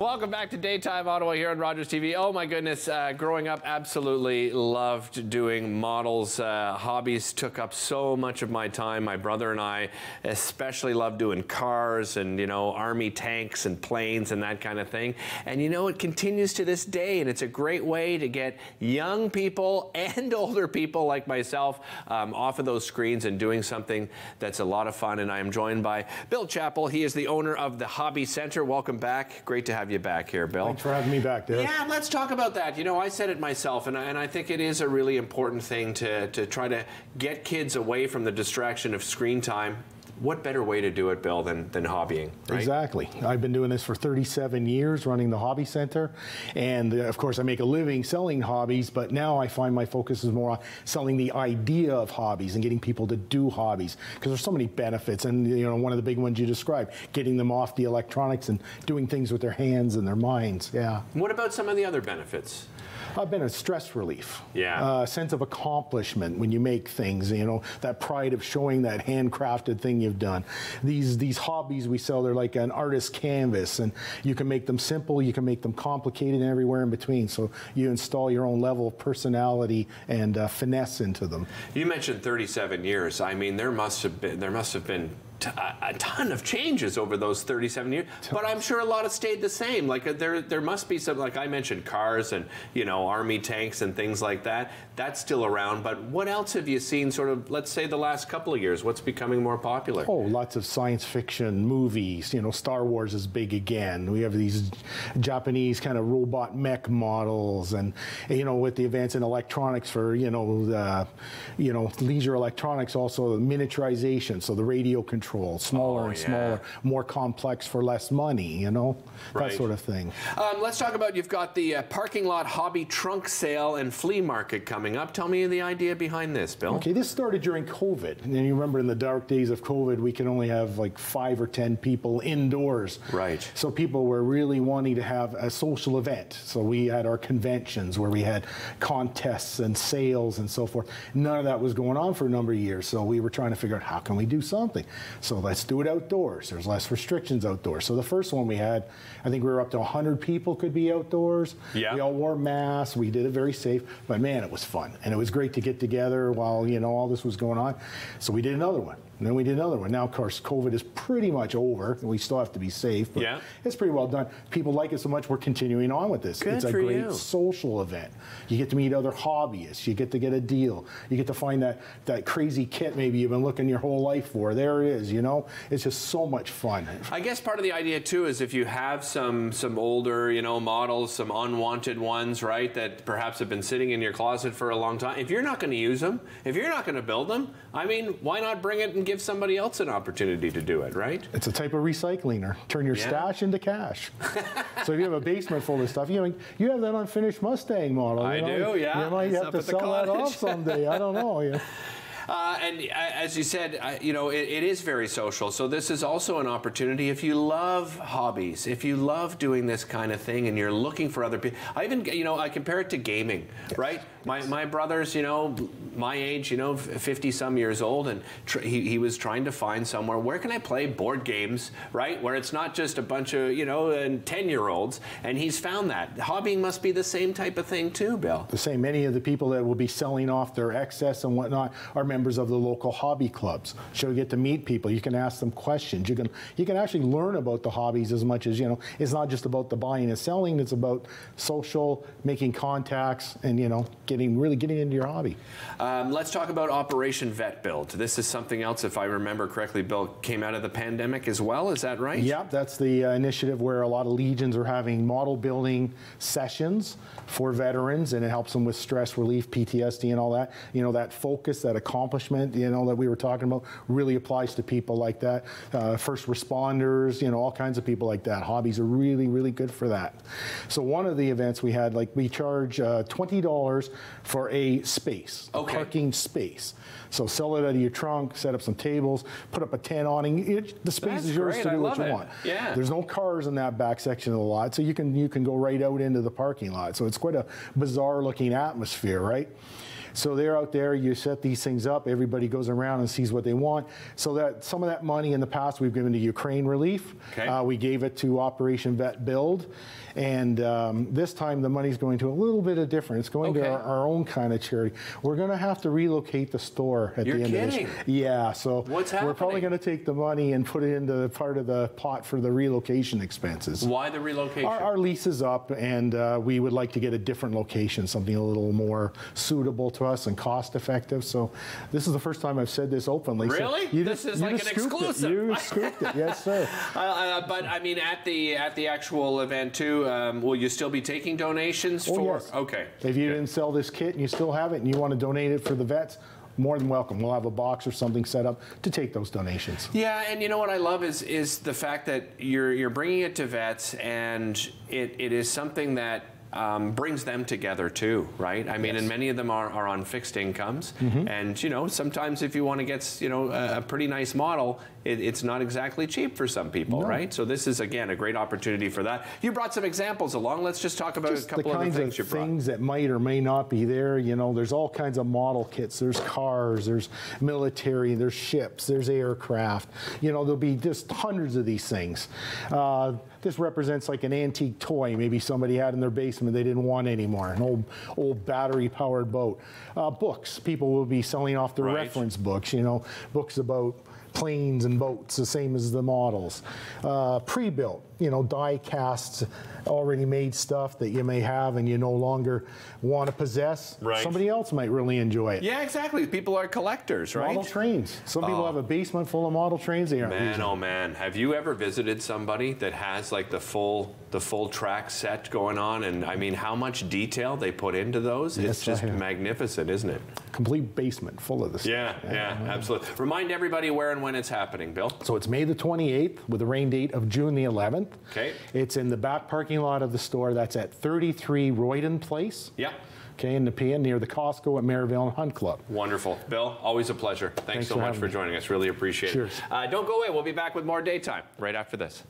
Welcome back to Daytime Ottawa here on Rogers TV. Oh my goodness, growing up, absolutely loved doing models. Hobbies took up so much of my time. My brother and I especially loved doing cars and, you know, army tanks and planes and that kind of thing. And you know, it continues to this day, and it's a great way to get young people and older people like myself off of those screens and doing something that's a lot of fun. And I am joined by Bill Chappell. He is the owner of the Hobby Center. Welcome back. Great to have you back here, Bill. Thanks for having me back, Dave. Yeah, let's talk about that. You know, I said it myself, and I think it is a really important thing to try to get kids away from the distraction of screen time. What better way to do it, Bill, than hobbying, right? Exactly. I've been doing this for 37 years, running the Hobby Center. And of course, I make a living selling hobbies, but now I find my focus is more on selling the idea of hobbies and getting people to do hobbies, because there's so many benefits. And, you know, one of the big ones you described, getting them off the electronics and doing things with their hands and their minds. Yeah. What about some of the other benefits? I've been a stress relief. Yeah. Sense of accomplishment when you make things, you know, that pride of showing that handcrafted thing you've done. These hobbies we sell, they're like an artist's canvas, and you can make them simple, you can make them complicated, and everywhere in between. So you install your own level of personality and finesse into them. You mentioned 37 years. I mean, there must have been a ton of changes over those 37 years, but I'm sure a lot have stayed the same. Like there must be some, like I mentioned, cars and, you know, army tanks and things like that. That's still around, but what else have you seen sort of, let's say, the last couple of years? What's becoming more popular? Oh, lots of science fiction movies. You know, Star Wars is big again. We have these Japanese kind of robot mech models, and, you know, with the advance in electronics for, leisure electronics, also miniaturization, so the radio control. Smaller and smaller, more complex for less money, you know, that sort of thing. Let's talk about, you've got the parking lot hobby trunk sale and flea market coming up. Tell me the idea behind this, Bill. Okay, this started during COVID. And you remember in the dark days of COVID, we could only have like 5 or 10 people indoors. Right. So people were really wanting to have a social event. So we had our conventions where we had contests and sales and so forth. None of that was going on for a number of years. So we were trying to figure out, how can we do something? So let's do it outdoors. There's less restrictions outdoors. So the first one we had, I think we were up to 100 people could be outdoors. Yeah. We all wore masks. We did it very safe. But man, it was fun. And it was great to get together while, you know, all this was going on. So we did another one. And then we did another one. Now, of course, COVID is pretty much over. We still have to be safe, but it's pretty well done. People like it so much, we're continuing on with this. Good it's a for great you. Social event. You get to meet other hobbyists. You get to get a deal. You get to find that crazy kit maybe you've been looking your whole life for. There it is, you know? It's just so much fun. I guess part of the idea, too, is if you have some older, you know, models, some unwanted ones, right, that perhaps have been sitting in your closet for a long time, if you're not going to use them, if you're not going to build them, I mean, why not bring it and give somebody else an opportunity to do it, right? It's a type of recycling. Turn your stash into cash. So if you have a basement full of stuff, you have that unfinished Mustang model. I do, yeah. You might have to sell that off someday. I don't know. Yeah. And as you said, you know, it is very social. So this is also an opportunity if you love hobbies, if you love doing this kind of thing and you're looking for other people. I even, you know, I compare it to gaming, right? My brother's, you know, my age, you know, 50-some years old, and he was trying to find somewhere, where can I play board games, right? Where it's not just a bunch of, you know, 10-year-olds, and he's found that. Hobbying must be the same type of thing too, Bill. The same. Many of the people that will be selling off their excess and whatnot are members of the local hobby clubs. So you get to meet people. You can ask them questions. You can actually learn about the hobbies as much as, you know, it's not just about the buying and selling. It's about social, making contacts, and, you know, really getting into your hobby. Let's talk about Operation Vet Build. This is something else, if I remember correctly, Bill, came out of the pandemic as well. Is that right? Yeah, that's the initiative where a lot of legions are having model building sessions for veterans, and it helps them with stress relief, PTSD, and all that. You know, that focus, that accomplishment, you know, that we were talking about really applies to people like that. First responders, you know, all kinds of people like that. Hobbies are really, really good for that. So one of the events we had, like, we charge $20 for a space, a parking space. So sell it out of your trunk, set up some tables, put up a tent awning. The space is yours to do what you want. Yeah. There's no cars in that back section of the lot, so you can go right out into the parking lot. So it's quite a bizarre looking atmosphere, right? So they're out there, you set these things up, everybody goes around and sees what they want. So that some of that money in the past we've given to Ukraine Relief. Okay. We gave it to Operation Vet Build. And this time the money's going to a little bit of different. It's going to our own kind of charity. We're going to have to relocate the store at the end of this. Yeah, so what's happening? We're probably going to take the money and put it into part of the pot for the relocation expenses. Why the relocation? Our lease is up, and we would like to get a different location, something a little more suitable to us and cost effective. So this is the first time I've said this openly. Really? So this is like an exclusive. You scooped it, yes, sir. But I mean, at the actual event too, will you still be taking donations for? Yes. Okay. If you didn't sell this kit and you still have it and you want to donate it for the vets, more than welcome. We'll have a box or something set up to take those donations. Yeah, and you know what I love is the fact that you're bringing it to vets, and it is something that brings them together too, right? I mean, and many of them are on fixed incomes, and you know, sometimes if you want to get a pretty nice model, it's not exactly cheap for some people, right? So this is again a great opportunity for that. You brought some examples along. Let's just talk about a couple of the things you brought. Things that might or may not be there. You know, there's all kinds of model kits. There's cars. There's military. There's ships. There's aircraft. You know, there'll be just hundreds of these things. This represents like an antique toy maybe somebody had in their basement they didn't want anymore, an old battery-powered boat. Books. People will be selling off the reference books, you know, books about planes and boats, the same as the models. Pre-built, you know, die casts, already made stuff that you may have and you no longer want to possess. Somebody else might really enjoy it. Yeah, exactly. People are collectors, right? Model trains. Some people have a basement full of model trains they aren't using. Oh man, have you ever visited somebody that has like the full track set going on? And I mean, how much detail they put into those? Yes, it's just magnificent, isn't it? Complete basement full of this. Yeah, absolutely. Remind everybody where and when it's happening, Bill. So it's May the 28th with a rain date of June the 11th. Okay. It's in the back parking lot of the store. That's at 33 Royden Place. Yeah. Okay, in Nepean, near the Costco at Maryville and Hunt Club. Wonderful. Bill, always a pleasure. Thanks so much for joining us. Really appreciate it. Cheers. Don't go away. We'll be back with more Daytime right after this.